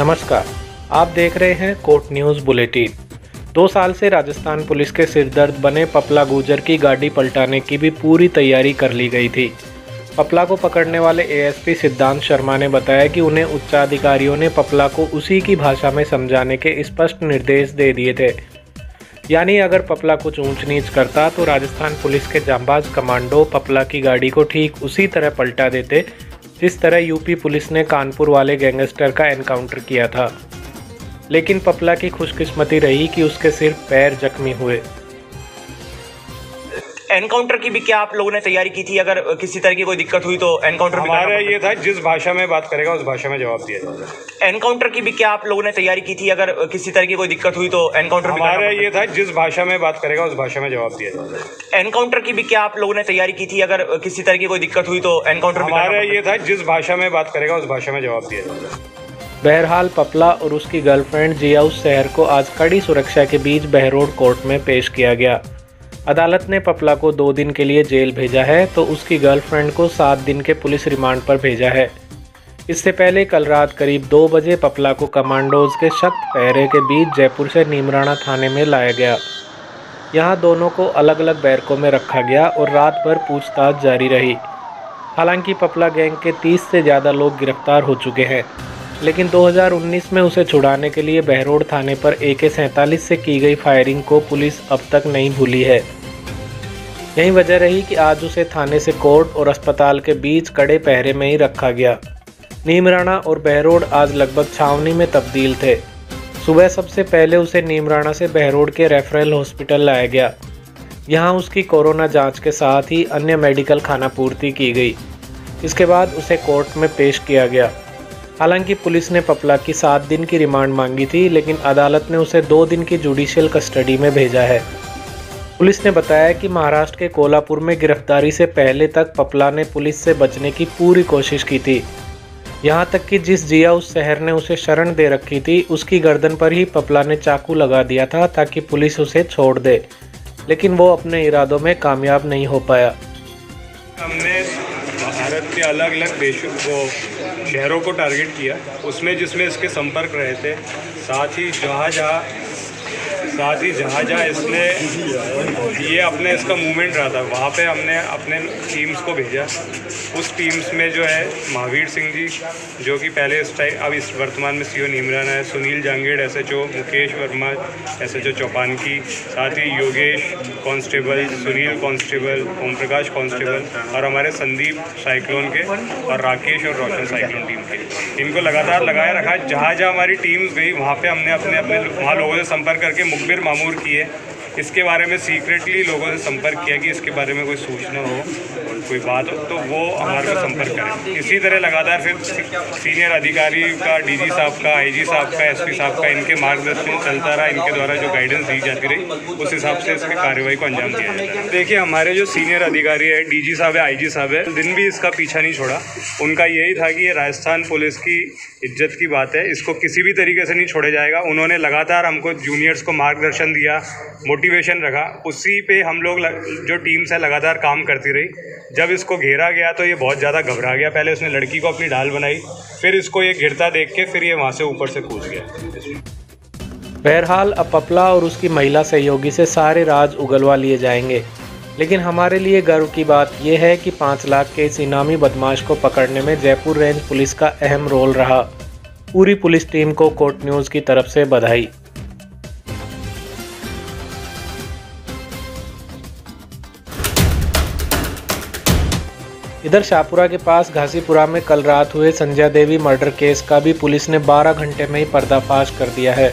नमस्कार, आप देख रहे हैं कोट न्यूज़ बुलेटिन। 2 साल से राजस्थान पुलिस के सिरदर्द बने पपला गुर्जर की गाड़ी पलटाने की भी पूरी तैयारी कर ली गई थी। पपला को पकड़ने वाले एएसपी सिद्धांत शर्मा ने बताया कि उन्हें उच्चाधिकारियों ने पपला को उसी की भाषा में समझाने के स्पष्ट निर्देश दे दिए थे। यानी अगर पपला कुछ ऊंच नीच करता तो राजस्थान पुलिस के जांबाज कमांडो पपला की गाड़ी को ठीक उसी तरह पलटा देते जिस तरह यूपी पुलिस ने कानपुर वाले गैंगस्टर का एनकाउंटर किया था। लेकिन पपला की खुशकिस्मती रही कि उसके सिर्फ पैर जख्मी हुए। एनकाउंटर की भी क्या आप लोगों ने तैयारी की थी? अगर किसी तरह की कोई दिक्कत हुई तो एनकाउंटर हमारा ये था जिस भाषा में बात करेगा उस भाषा में जवाब दिया जाएगा। एनकाउंटर की भी क्या आप लोगों ने तैयारी की थी? अगर किसी तरह की कोई दिक्कत हुई तो एनकाउंटर हमारा ये था जिस भाषा में बात करेगा उस भाषा में जवाब दिया जाएगा। एनकाउंटर की भी क्या आप लोगों ने तैयारी की थी? अगर किसी तरह की कोई दिक्कत हुई तो एनकाउंटर हमारा ये था जिस भाषा में बात करेगा उस भाषा में जवाब दिया जाएगा। बहरहाल पपला और उसकी गर्लफ्रेंड जिया उस शहर को आज कड़ी सुरक्षा के बीच बहरोड कोर्ट में पेश किया गया। अदालत ने पपला को 2 दिन के लिए जेल भेजा है तो उसकी गर्लफ्रेंड को 7 दिन के पुलिस रिमांड पर भेजा है। इससे पहले कल रात करीब 2 बजे पपला को कमांडोज के सख्त पहरे के बीच जयपुर से नीमराणा थाने में लाया गया। यहां दोनों को अलग अलग बैरकों में रखा गया और रात भर पूछताछ जारी रही। हालांकि पपला गैंग के 30 से ज़्यादा लोग गिरफ्तार हो चुके हैं, लेकिन 2019 में उसे छुड़ाने के लिए बहरोड थाने पर AK-47 से की गई फायरिंग को पुलिस अब तक नहीं भूली है। यही वजह रही कि आज उसे थाने से कोर्ट और अस्पताल के बीच कड़े पहरे में ही रखा गया। नीमराणा और बहरोड आज लगभग छावनी में तब्दील थे। सुबह सबसे पहले उसे नीमराणा से बहरोड के रेफरल हॉस्पिटल लाया गया। यहाँ उसकी कोरोना जांच के साथ ही अन्य मेडिकल खानापूर्ति की गई। इसके बाद उसे कोर्ट में पेश किया गया। हालांकि पुलिस ने पपला की 7 दिन की रिमांड मांगी थी, लेकिन अदालत ने उसे 2 दिन की जुडिशियल कस्टडी में भेजा है। पुलिस ने बताया कि महाराष्ट्र के कोल्हापुर में गिरफ्तारी से पहले तक पपला ने पुलिस से बचने की पूरी कोशिश की थी। यहाँ तक कि जिस जिया उस शहर ने उसे शरण दे रखी थी उसकी गर्दन पर ही पपला ने चाकू लगा दिया था ताकि पुलिस उसे छोड़ दे, लेकिन वो अपने इरादों में कामयाब नहीं हो पाया। हमने भारत के अलग अलग देशों को शहरों को टारगेट किया, उसमें जिसमें इसके संपर्क रहे थे, साथ ही जहाँ इसने ये अपने इसका मूवमेंट रहा था वहाँ पे हमने अपने टीम्स को भेजा। उस टीम्स में जो है महावीर सिंह जी जो कि पहले अब इस वर्तमान में CO नीमराणा है, सुनील जांगेड़ SHO, मुकेश वर्मा SHO चौपानकी, साथ ही Yogesh constable, Sunil constable, Om Prakash constable और हमारे संदीप साइक्लोन के और राकेश और रोशन साइक्लोन टीम के। इनको लगातार लगाए रखा। जहाँ हमारी टीम्स गई वहाँ पे हमने अपने वहाँ लोगों से संपर्क करके मुखबिर मामूर किए। इसके बारे में सीक्रेटली लोगों से संपर्क किया कि इसके बारे में कोई सूचना हो, कोई बात हो तो वो हमारे को संपर्क करें। इसी तरह लगातार फिर सीनियर अधिकारी का, DG साहब का, IG साहब का, SP साहब का, इनके मार्गदर्शन चलता रहा। इनके द्वारा जो गाइडेंस दी जाती रही उस हिसाब से इसकी कार्रवाई को अंजाम दिया जाता है। देखिए हमारे जो सीनियर अधिकारी है, DG साहब है, IG साहब है, दिन भी इसका पीछा नहीं छोड़ा। उनका यही था कि ये राजस्थान पुलिस की इज्जत की बात है, इसको किसी भी तरीके से नहीं छोड़ा जाएगा। उन्होंने लगातार हमको जूनियर्स को मार्गदर्शन दिया, मोटिवेशन रखा। उसी पे हम लोग जो टीम्स है लगातार काम करती रही। जब इसको घेरा गया तो ये बहुत ज़्यादा घबरा गया। पहले उसने लड़की को अपनी ढाल बनाई, फिर इसको ये गिरता देख के फिर ये वहाँ से ऊपर से कूद गया। बहरहाल अब पपला और उसकी महिला सहयोगी से सारे राज उगलवा लिए जाएंगे, लेकिन हमारे लिए गर्व की बात यह है कि 5 लाख के इस इनामी बदमाश को पकड़ने में जयपुर रेंज पुलिस का अहम रोल रहा। पूरी पुलिस टीम को कोट न्यूज़ की तरफ से बधाई। इधर शाहपुरा के पास घासीपुरा में कल रात हुए संजय देवी मर्डर केस का भी पुलिस ने 12 घंटे में ही पर्दाफाश कर दिया है।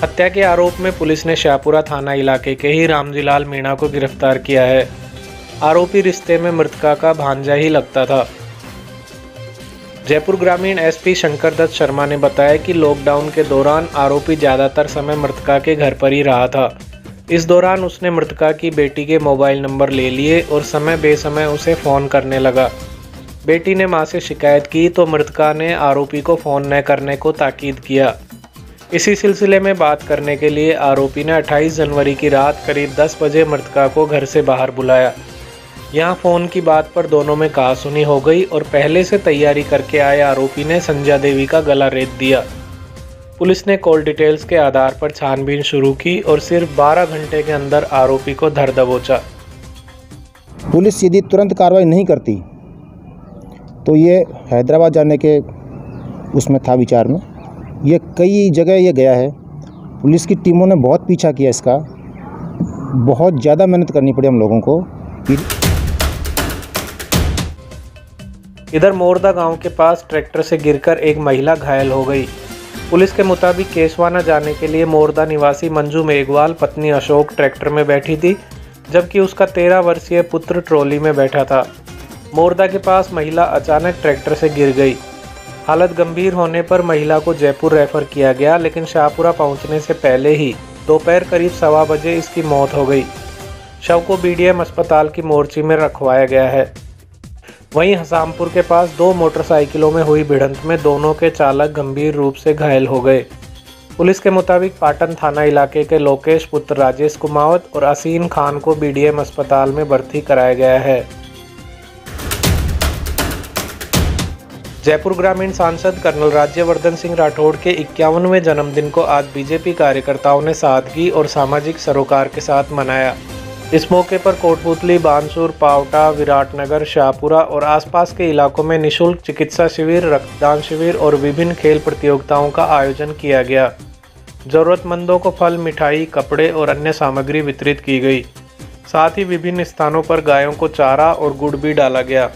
हत्या के आरोप में पुलिस ने शाहपुरा थाना इलाके के ही रामजीलाल मीणा को गिरफ्तार किया है। आरोपी रिश्ते में मृतका का भांजा ही लगता था। जयपुर ग्रामीण SP शंकर दत्त शर्मा ने बताया कि लॉकडाउन के दौरान आरोपी ज़्यादातर समय मृतका के घर पर ही रहा था। इस दौरान उसने मृतका की बेटी के मोबाइल नंबर ले लिए और समय बेसमय उसे फ़ोन करने लगा। बेटी ने मां से शिकायत की तो मृतका ने आरोपी को फ़ोन न करने को ताकीद किया। इसी सिलसिले में बात करने के लिए आरोपी ने 28 जनवरी की रात करीब 10 बजे मृतका को घर से बाहर बुलाया। यहाँ फ़ोन की बात पर दोनों में कहासुनी हो गई और पहले से तैयारी करके आए आरोपी ने संजय देवी का गला रेत दिया। पुलिस ने कॉल डिटेल्स के आधार पर छानबीन शुरू की और सिर्फ 12 घंटे के अंदर आरोपी को धर दबोचा। पुलिस यदि तुरंत कार्रवाई नहीं करती तो ये हैदराबाद जाने के उसमें था विचार में। ये कई जगह ये गया है। पुलिस की टीमों ने बहुत पीछा किया इसका, बहुत ज़्यादा मेहनत करनी पड़ी हम लोगों को। इधर मोरदा गांव के पास ट्रैक्टर से गिरकर एक महिला घायल हो गई। पुलिस के मुताबिक केसवाना जाने के लिए मोरदा निवासी मंजू मेघवाल पत्नी अशोक ट्रैक्टर में बैठी थी, जबकि उसका 13 वर्षीय पुत्र ट्रॉली में बैठा था। मोरदा के पास महिला अचानक ट्रैक्टर से गिर गई। हालत गंभीर होने पर महिला को जयपुर रेफर किया गया, लेकिन शाहपुरा पहुंचने से पहले ही दोपहर करीब 1:15 बजे इसकी मौत हो गई। शव को BDM अस्पताल की मोर्ची में रखवाया गया है। वहीं हसामपुर के पास 2 मोटरसाइकिलों में हुई भिड़ंत में दोनों के चालक गंभीर रूप से घायल हो गए। पुलिस के मुताबिक पाटन थाना इलाके के लोकेश पुत्र राजेश कुमावत और असीन खान को BDM अस्पताल में भर्ती कराया गया है। जयपुर ग्रामीण सांसद कर्नल राज्यवर्धन सिंह राठौड़ के 51वें जन्मदिन को आज बीजेपी कार्यकर्ताओं ने सादगी और सामाजिक सरोकार के साथ मनाया। इस मौके पर कोटपुतली, बानसूर, पावटा, विराटनगर, शाहपुरा और आसपास के इलाकों में निःशुल्क चिकित्सा शिविर, रक्तदान शिविर और विभिन्न खेल प्रतियोगिताओं का आयोजन किया गया। जरूरतमंदों को फल, मिठाई, कपड़े और अन्य सामग्री वितरित की गई। साथ ही विभिन्न स्थानों पर गायों को चारा और गुड़ भी डाला गया।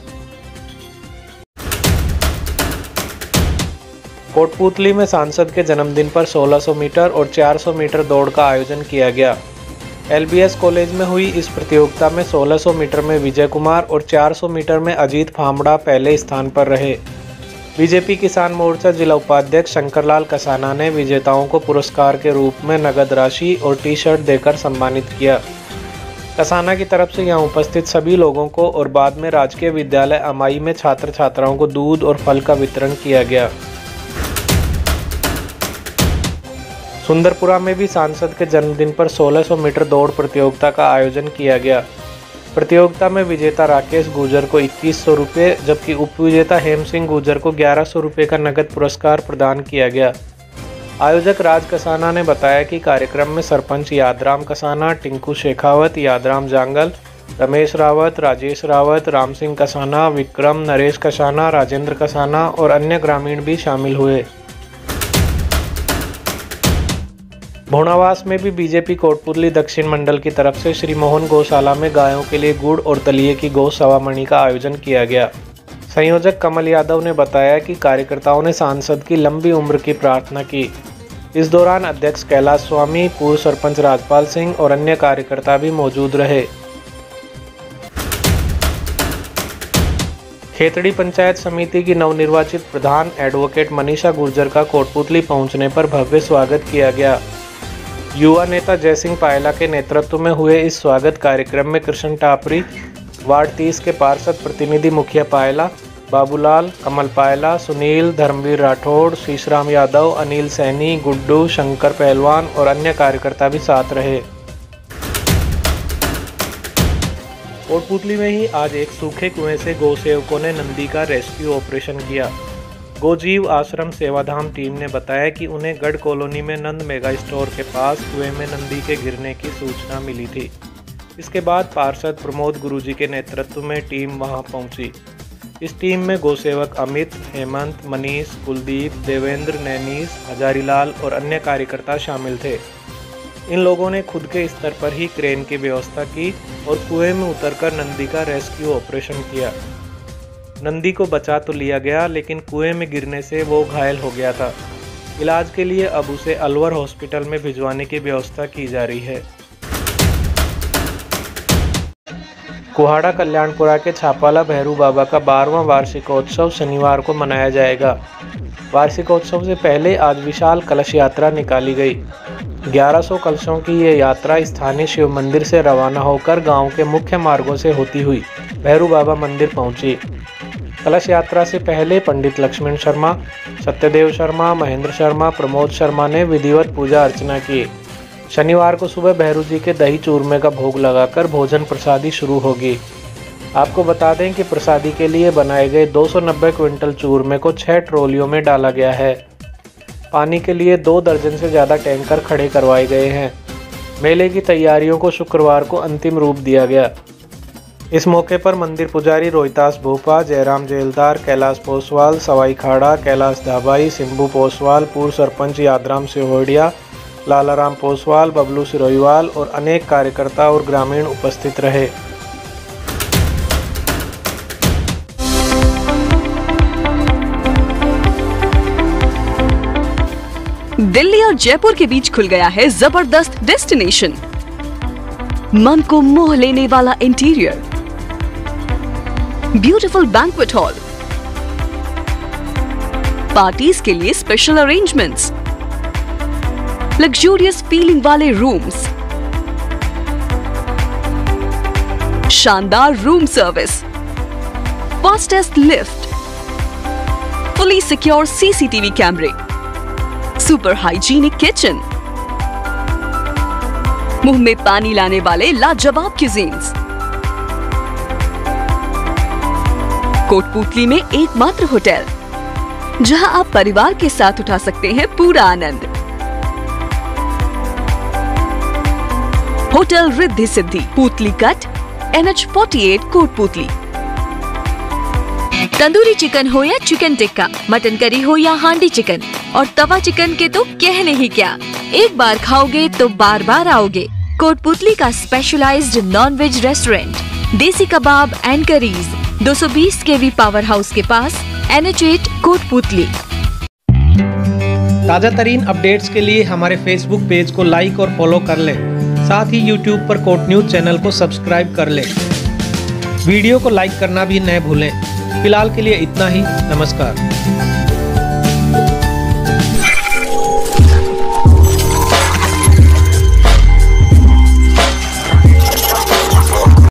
कोटपुतली में सांसद के जन्मदिन पर 1600 मीटर और 400 मीटर दौड़ का आयोजन किया गया। LBS कॉलेज में हुई इस प्रतियोगिता में 1600 मीटर में विजय कुमार और 400 मीटर में अजीत फामड़ा पहले स्थान पर रहे। बीजेपी किसान मोर्चा जिला उपाध्यक्ष शंकरलाल कसाना ने विजेताओं को पुरस्कार के रूप में नगद राशि और टी-शर्ट देकर सम्मानित किया। कसाना की तरफ से यहां उपस्थित सभी लोगों को और बाद में राजकीय विद्यालय अमाई में छात्र छात्राओं को दूध और फल का वितरण किया गया। सुंदरपुरा में भी सांसद के जन्मदिन पर 1600 मीटर दौड़ प्रतियोगिता का आयोजन किया गया। प्रतियोगिता में विजेता राकेश गुर्जर को 2100 रुपये, जबकि उपविजेता हेम सिंह गुर्जर को 1100 रुपये का नगद पुरस्कार प्रदान किया गया। आयोजक राज कसाना ने बताया कि कार्यक्रम में सरपंच यादराम कसाना, टिंकू शेखावत, यादराम जांगल, रमेश रावत, राजेश रावत, राम सिंह कसाना, विक्रम, नरेश कसाना, राजेंद्र कसाना और अन्य ग्रामीण भी शामिल हुए। भोनावास में भी बीजेपी कोटपुतली दक्षिण मंडल की तरफ से श्री मोहन गौशाला में गायों के लिए गुड़ और दलिये की गौ सवामणि का आयोजन किया गया। संयोजक कमल यादव ने बताया कि कार्यकर्ताओं ने सांसद की लंबी उम्र की प्रार्थना की। इस दौरान अध्यक्ष कैलाश स्वामी, पूर्व सरपंच राजपाल सिंह और अन्य कार्यकर्ता भी मौजूद रहे। खेतड़ी पंचायत समिति की नवनिर्वाचित प्रधान एडवोकेट मनीषा गुर्जर का कोटपुतली पहुंचने पर भव्य स्वागत किया गया। युवा नेता जयसिंह पायला के नेतृत्व में हुए इस स्वागत कार्यक्रम में कृष्ण टापरी, वार्ड 30 के पार्षद प्रतिनिधि मुखिया पायला, बाबूलाल, कमल पायला, सुनील, धर्मवीर राठौड़, शीशराम यादव, अनिल सैनी, गुड्डू, शंकर पहलवान और अन्य कार्यकर्ता भी साथ रहे। कोटपुतली में ही आज एक सूखे कुएं से गौ सेवकों ने नंदी का रेस्क्यू ऑपरेशन किया। गोजीव आश्रम सेवाधाम टीम ने बताया कि उन्हें गढ़ कॉलोनी में नंद मेगा स्टोर के पास कुएं में नंदी के गिरने की सूचना मिली थी। इसके बाद पार्षद प्रमोद गुरुजी के नेतृत्व में टीम वहां पहुंची। इस टीम में गौसेवक अमित, हेमंत, मनीष, कुलदीप, देवेंद्र, नैनीस, हजारीलाल और अन्य कार्यकर्ता शामिल थे। इन लोगों ने खुद के स्तर पर ही क्रेन की व्यवस्था की और कुएं में उतरकर नंदी का रेस्क्यू ऑपरेशन किया। नंदी को बचा तो लिया गया, लेकिन कुएं में गिरने से वो घायल हो गया था। इलाज के लिए अब उसे अलवर हॉस्पिटल में भिजवाने की व्यवस्था की जा रही है। कुहाड़ा कल्याणपुरा के छापाला भैरू बाबा का 12वां वार्षिकोत्सव शनिवार को मनाया जाएगा। वार्षिकोत्सव से पहले आज विशाल कलश यात्रा निकाली गई। 1100 कलशों की ये यात्रा स्थानीय शिव मंदिर से रवाना होकर गांव के मुख्य मार्गों से होती हुई भैरू बाबा मंदिर पहुंची। कलश यात्रा से पहले पंडित लक्ष्मण शर्मा, सत्यदेव शर्मा, महेंद्र शर्मा, प्रमोद शर्मा ने विधिवत पूजा अर्चना की। शनिवार को सुबह भैरू जी के दही चूरमे का भोग लगाकर भोजन प्रसादी शुरू होगी। आपको बता दें कि प्रसादी के लिए बनाए गए 290 क्विंटल चूरमे को 6 ट्रॉलियों में डाला गया है। पानी के लिए 2 दर्जन से ज़्यादा टैंकर खड़े करवाए गए हैं। मेले की तैयारियों को शुक्रवार को अंतिम रूप दिया गया। इस मौके पर मंदिर पुजारी रोहितास भोपा, जयराम जेलदार, कैलाश पोसवाल, सवाई खाड़ा, कैलाश धाबाई, सिंबू पोसवाल, पूर्व सरपंच यादराम सिहोड़िया, लालाराम पोसवाल, बबलू सिरोहीवाल और अनेक कार्यकर्ता और ग्रामीण उपस्थित रहे। दिल्ली और जयपुर के बीच खुल गया है जबरदस्त डेस्टिनेशन। मन को मोह लेने वाला interior, beautiful banquet hall, parties के लिए स्पेशल अरेंजमेंट्स, लग्जूरियस फीलिंग वाले रूम्स, शानदार room service, fastest lift, fully secure CCTV कैमरे, सुपर हाइजीनिक किचन, मुंह में पानी लाने वाले लाजवाब क्यूजीन्स। कोटपूतली में एकमात्र होटल जहां आप परिवार के साथ उठा सकते हैं पूरा आनंद। Hotel Riddhi Siddhi, Putli cut, NH48 Kotputli. Tandoori chicken हो या चिकन टिक्का, मटन करी हो या हांडी चिकन और तवा चिकन के तो कहने ही क्या, एक बार खाओगे तो बार बार आओगे। कोटपूतली का specialised non-veg restaurant, desi kebab and curries, 220 kV power house के पास, NH8 कोटपूतली। ताज़ा तरीन अपडेट्स के लिए हमारे फेसबुक पेज को लाइक और फॉलो कर लें। साथ ही यूट्यूब पर कोट न्यूज़ चैनल को सब्सक्राइब कर लें। वीडियो को लाइक करना भी न भूलें। फिलहाल के लिए इतना ही। नमस्कार।